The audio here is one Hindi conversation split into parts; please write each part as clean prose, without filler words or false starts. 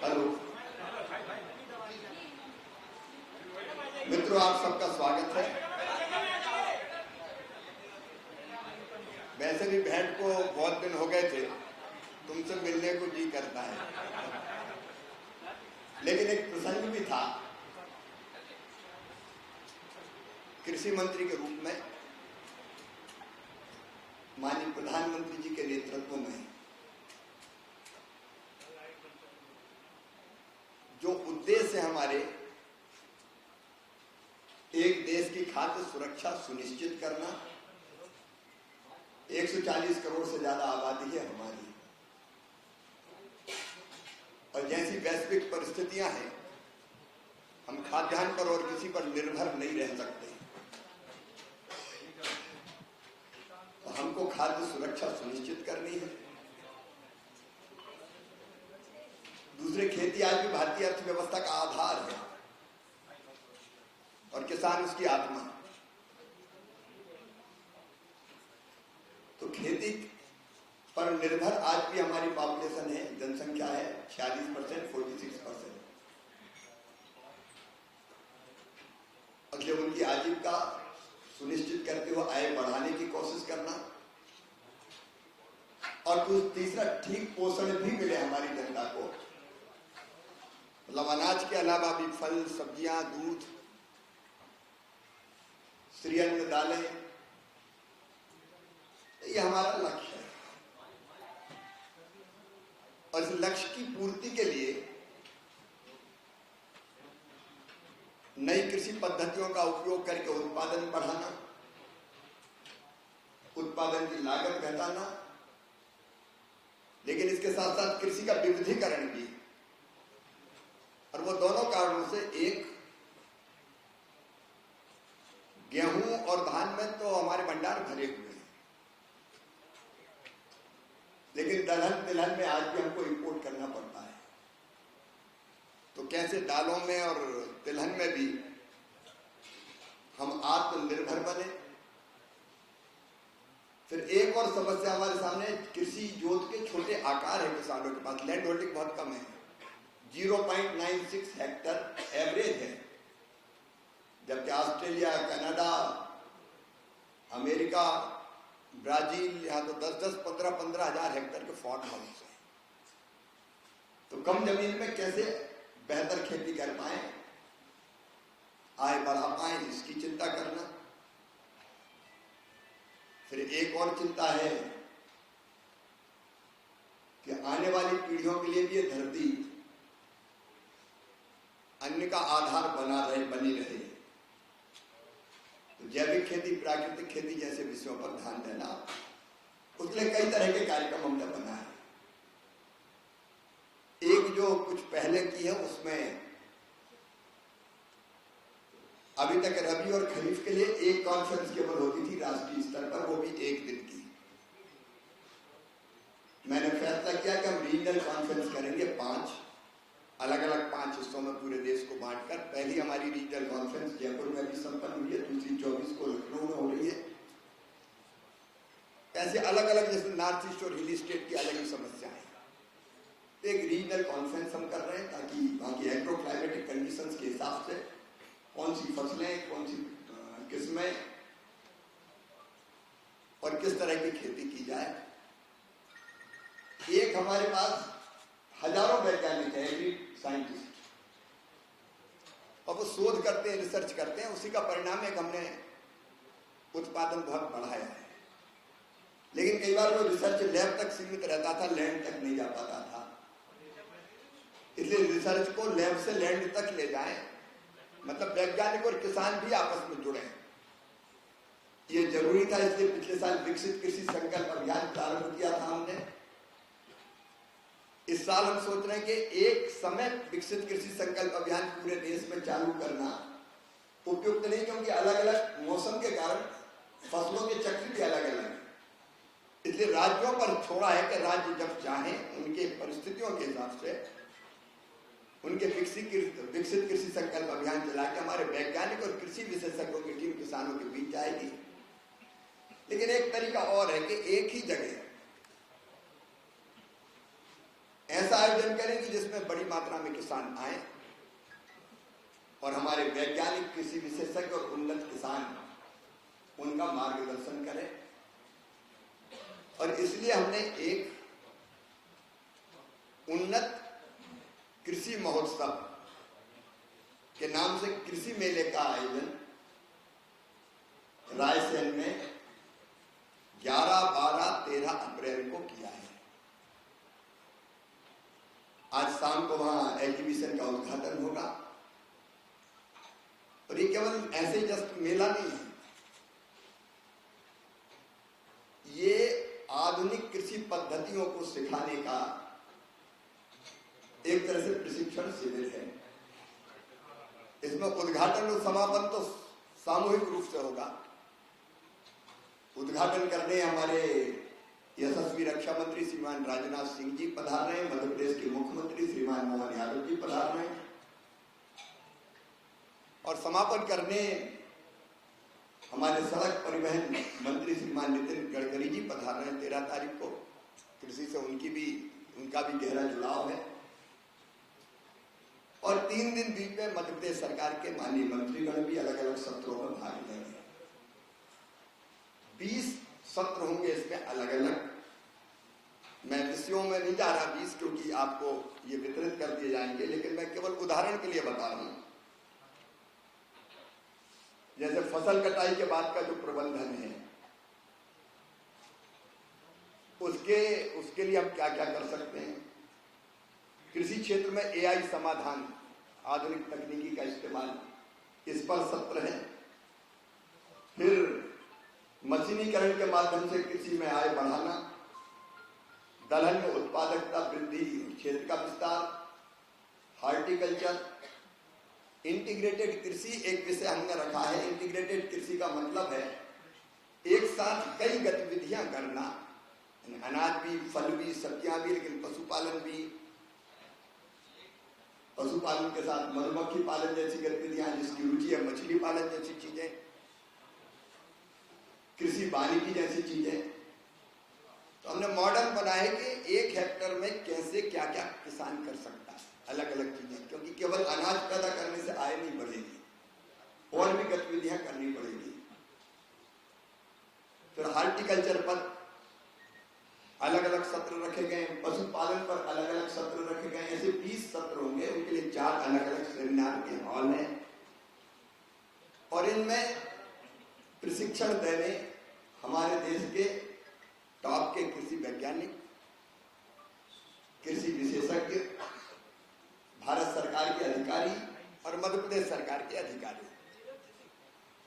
हेलो मित्रों, आप सबका स्वागत है। वैसे भी भेंट को बहुत दिन हो गए थे, तुमसे मिलने को जी करता है, लेकिन एक प्रसंग भी था। कृषि मंत्री के रूप में माननीय प्रधानमंत्री जी के नेतृत्व में जो उद्देश्य है हमारे एक देश की खाद्य सुरक्षा सुनिश्चित करना, 140 करोड़ से ज्यादा आबादी है हमारी, और जैसी वैश्विक परिस्थितियां हैं, हम खाद्यान्न पर और किसी पर निर्भर नहीं रह सकते। तो हमको खाद्य सुरक्षा सुनिश्चित करनी है। दूसरे, खेती आज भी भारतीय अर्थव्यवस्था का आधार है और किसान उसकी आत्मा। तो खेती पर निर्भर आज भी हमारी पॉपुलेशन है, जनसंख्या है 46%, 46%। और जब उनकी आजीविका सुनिश्चित करते हुए आय बढ़ाने की कोशिश करना, और तीसरा, ठीक पोषण भी मिले हमारी जनता को। मतलब अनाज के अलावा भी फल, सब्जियां, दूध, श्रीअन्न, दालें, ये हमारा लक्ष्य है। और इस लक्ष्य की पूर्ति के लिए नई कृषि पद्धतियों का उपयोग करके उत्पादन बढ़ाना, उत्पादन की लागत घटाना, लेकिन इसके साथ साथ कृषि का विविधीकरण भी। और वो दोनों कारणों से, एक, गेहूं और धान में तो हमारे भंडार भरे हुए हैं, लेकिन दलहन तिलहन में आज भी हमको इंपोर्ट करना पड़ता है। तो कैसे दालों में और तिलहन में भी हम आत्मनिर्भर बने। फिर एक और समस्या हमारे सामने, कृषि जोत के छोटे आकार है किसानों के पास, लैंड होल्डिंग बहुत कम है, 0.96 हेक्टर एवरेज है, जबकि ऑस्ट्रेलिया, कनाडा, अमेरिका, ब्राजील, यहाँ तो 10-10, 15-15 हजार हेक्टर के फार्म हाउस है। तो कम जमीन में कैसे बेहतर खेती कर पाए, आय बढ़ा पाए, इसकी चिंता करना। फिर एक और चिंता है कि आने वाली पीढ़ियों के लिए भी ये धरती अन्न का आधार बनी रहे। तो जैविक खेती, प्राकृतिक खेती जैसे विषयों पर ध्यान देना, उसके लिए कई तरह के कार्यक्रम हमने बनाए। एक जो कुछ पहले की है, उसमें अभी तक रबी और खरीफ के लिए एक कॉन्फ्रेंस केवल होती थी राष्ट्रीय स्तर पर, वो भी एक दिन की। मैंने फैसला किया कि हम रीजनल कॉन्फ्रेंस करेंगे, 5 अलग-अलग हिस्सों में पूरे देश को बांटकर। पहली हमारी रीजनल कॉन्फ्रेंस जयपुर में भी संपन्न हुई है, दूसरी 24 को लखनऊ में हो रही है। ऐसे अलग-अलग, जैसे नॉर्थ ईस्ट और हिली स्टेट की अलग ही समस्याएं हैं। एक रीजनल कॉन्फ्रेंस हम कर रहे हैं ताकि वहां की एग्रो क्लाइमेटिक कंडीशंस के हिसाब से कौन सी फसलें, कौन सी किस्में और किस तरह की खेती की जाए। एक हमारे पास हजारों वैज्ञानिक हैं, एग्री साइंटिस्ट, और वो शोध करते हैं, रिसर्च करते हैं। उसी का परिणाम एक हमने उत्पादन बहुत बढ़ाया है। लेकिन कई बार वो रिसर्च लैब तक सीमित रहता था, लैंड तक नहीं जा पाता था। इसलिए रिसर्च को लैब से लैंड तक ले जाएं, मतलब वैज्ञानिक और किसान भी आपस में जुड़े। ये जरूरी था, इसलिए पिछले साल विकसित कृषि संकल्प अभियान प्रारंभ किया था हमने। इस साल हम सोच रहे हैं कि एक समय विकसित कृषि संकल्प अभियान पूरे देश में चालू करना उपयुक्त नहीं, क्योंकि अलग अलग मौसम के कारण फसलों के चक्र भी अलग अलग है। इसलिए राज्यों पर छोड़ा है कि राज्य जब चाहें उनके परिस्थितियों के हिसाब से उनके विकसित कृषि संकल्प अभियान चला के हमारे वैज्ञानिक और कृषि विशेषज्ञों की टीम किसानों के बीच जाएगी। लेकिन एक तरीका और है कि एक ही जगह ऐसा आयोजन करेंगे जिसमें बड़ी मात्रा में किसान आए और हमारे वैज्ञानिक, कृषि विशेषज्ञ और उन्नत किसान उनका मार्गदर्शन करें। और इसलिए हमने एक उन्नत कृषि महोत्सव के नाम से कृषि मेले का आयोजन रायसेन में 11, 12, 13 अप्रैल को किया है। आज शाम को वहां एग्जीबिशन का उद्घाटन होगा। और ये केवल ऐसे जस्ट मेला नहीं है, ये आधुनिक कृषि पद्धतियों को सिखाने का एक तरह से प्रशिक्षण शिविर है। इसमें उद्घाटन और समापन तो सामूहिक रूप से होगा। उद्घाटन करने हमारे यशस्वी रक्षा मंत्री श्रीमान राजनाथ सिंह जी पधार रहे हैं, मध्य प्रदेश के मुख्यमंत्री श्रीमान मोहन यादव जी पधार रहे हैं, और समापन करने हमारे सड़क परिवहन मंत्री श्रीमान नितिन गडकरी जी पधार रहे हैं 13 तारीख को। कृषि से उनका भी गहरा जुड़ाव है। और 3 दिन बीच में मध्य प्रदेश सरकार के माननीय मंत्रीगण भी अलग अलग सत्रों में भाग लेंगे। 20 सत्र होंगे इसमें अलग अलग। मैं विषयों में नहीं जा रहा 20, क्योंकि आपको ये वितरित कर दिए जाएंगे, लेकिन मैं केवल उदाहरण के लिए बता रहा हूं। जैसे फसल कटाई के बाद का जो प्रबंधन है, उसके लिए हम क्या क्या कर सकते हैं। कृषि क्षेत्र में एआई समाधान, आधुनिक तकनीकी का इस्तेमाल, इस पर सत्र है। फिर मशीनीकरण के माध्यम से कृषि में आय बढ़ाना, दलहन में उत्पादकता वृद्धि, क्षेत्र का विस्तार, हॉर्टिकल्चर, इंटीग्रेटेड कृषि एक विषय हमने रखा है। इंटीग्रेटेड कृषि का मतलब है एक साथ कई गतिविधियां करना, अनाज भी, फल भी, सब्जियां भी, लेकिन पशुपालन भी, पशुपालन के साथ मधुमक्खी पालन जैसी गतिविधियां, जिसकी रुचि है मछली पालन जैसी चीजें, कृषि वानिकी जैसी चीजें। तो हमने मॉडल बनाए कि 1 हेक्टेयर में कैसे क्या क्या किसान कर सकता है, अलग अलग चीजें, क्योंकि केवल अनाज पैदा करने से आय नहीं बढ़ेगी, और भी गतिविधियां करनी पड़ेगी। फिर हॉर्टिकल्चर पर अलग अलग सत्र रखे गए, पशुपालन पर अलग अलग सत्र रखे गए। ऐसे 20 सत्र होंगे, उनके लिए 4 अलग अलग सेमिनार के हॉल हैं। और इनमें प्रशिक्षण देने हमारे देश के टॉप के कृषि वैज्ञानिक, कृषि विशेषज्ञ, भारत सरकार के अधिकारी और मध्य प्रदेश सरकार के अधिकारी।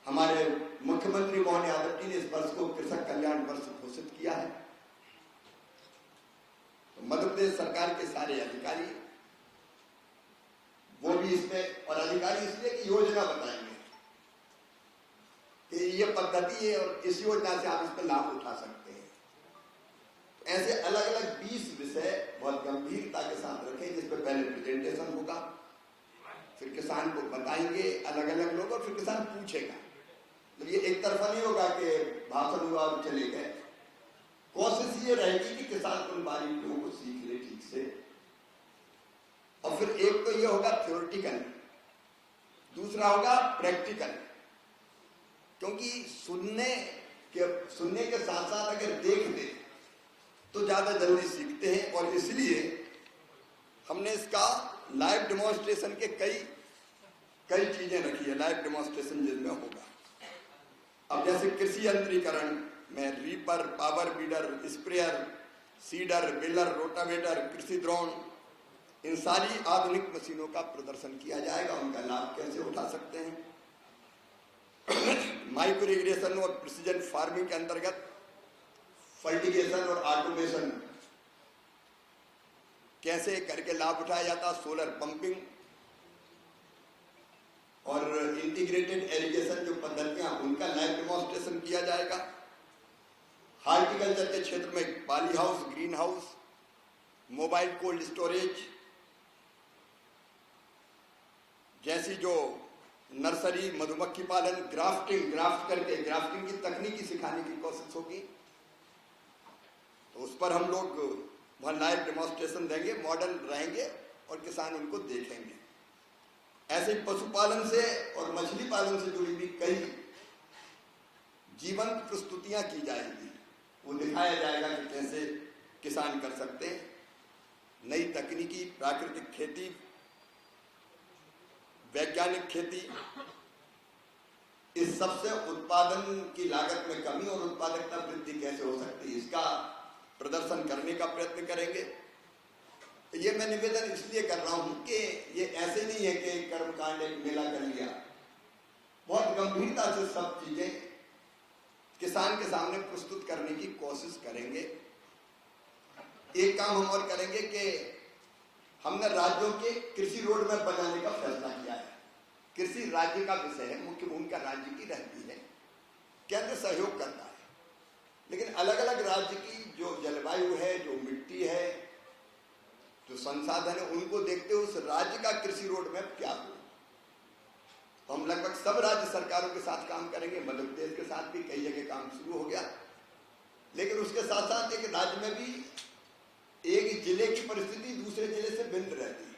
हमारे मुख्यमंत्री मोहन यादव जी ने इस वर्ष को कृषक कल्याण वर्ष घोषित किया है। तो मध्य प्रदेश सरकार के सारे अधिकारी वो भी इसमें, और अधिकारी इसलिए कि योजना बताएंगे कि ये पद्धति है और इस योजना से आप इसमें लाभ उठा सकते हैं। ऐसे अलग अलग 20 विषय बहुत गंभीरता के साथ रखें, जिसपे पहले प्रेजेंटेशन होगा, फिर किसान को बताएंगे अलग अलग लोग, और फिर किसान पूछेगा। तो ये एक तरफा नहीं होगा कि भाषण हुआ और चले गए। कोशिश ये रहेगी कि किसान उन बारीकियों को सीख ले ठीक से। और फिर एक तो ये होगा थ्योरेटिकल, दूसरा होगा प्रैक्टिकल, क्योंकि सुनने के साथ साथ अगर देख ले तो ज्यादा जल्दी सीखते हैं। और इसलिए हमने इसका लाइव डेमोन्स्ट्रेशन के कई चीजें रखी है, लाइव डेमोन्स्ट्रेशन जिसमें होगा। अब जैसे कृषि यंत्रीकरण में reaper, power bidder, sprayer, cedar, baler, rotavator, कृषि ड्रोन, इन सारी आधुनिक मशीनों का प्रदर्शन किया जाएगा, उनका लाभ कैसे उठा सकते हैं। माइक्रो इरिगेशन और प्रिसीजन फार्मिंग के अंतर्गत फर्टिगेशन और ऑटोमेशन कैसे करके लाभ उठाया जाता, सोलर पंपिंग और इंटीग्रेटेड इरिगेशन जो पद्धतियां, उनका लाइव डेमोन्स्ट्रेशन किया जाएगा। हॉर्टिकल्चर के क्षेत्र में poly house, green house, mobile cold storage जैसी जो नर्सरी, मधुमक्खी पालन, ग्राफ्टिंग की तकनीकी सिखाने की कोशिश होगी। तो उस पर हम लोग वहां लाइव डेमोन्स्ट्रेशन देंगे, मॉडल रहेंगे और किसान उनको देखेंगे। ऐसे पशुपालन से और मछली पालन से जुड़ी हुई कई जीवंत प्रस्तुतियां की जाएगी। वो दिखाया जाएगा कि कैसे किसान कर सकते हैं। नई तकनीकी, प्राकृतिक खेती, वैज्ञानिक खेती, इस सबसे उत्पादन की लागत में कमी और उत्पादकता वृद्धि कैसे हो सकती है, इसका प्रदर्शन करने का प्रयत्न करेंगे। ये मैं निवेदन इसलिए कर रहा हूं कि ये ऐसे नहीं है कि कर्मकांड एक मेला कर लिया। बहुत गंभीरता से सब चीजें किसान के सामने प्रस्तुत करने की कोशिश करेंगे। एक काम हम और करेंगे कि हमने राज्यों के कृषि रोड मैप बनाने का फैसला किया है। कृषि राज्य का विषय है, मुख्य भूमिका राज्य की रहती है, केंद्र सहयोग करता है, लेकिन अलग अलग राज्य की जो जलवायु है, जो मिट्टी है, जो संसाधन है, उनको देखते हुए उस राज्य का कृषि रोड मैप क्या हो। तो हम लगभग सब राज्य सरकारों के साथ काम करेंगे। मध्य प्रदेश के साथ भी कई जगह काम शुरू हो गया, लेकिन उसके साथ साथ एक राज्य में भी एक जिले की परिस्थिति दूसरे जिले से भिन्न रहती है।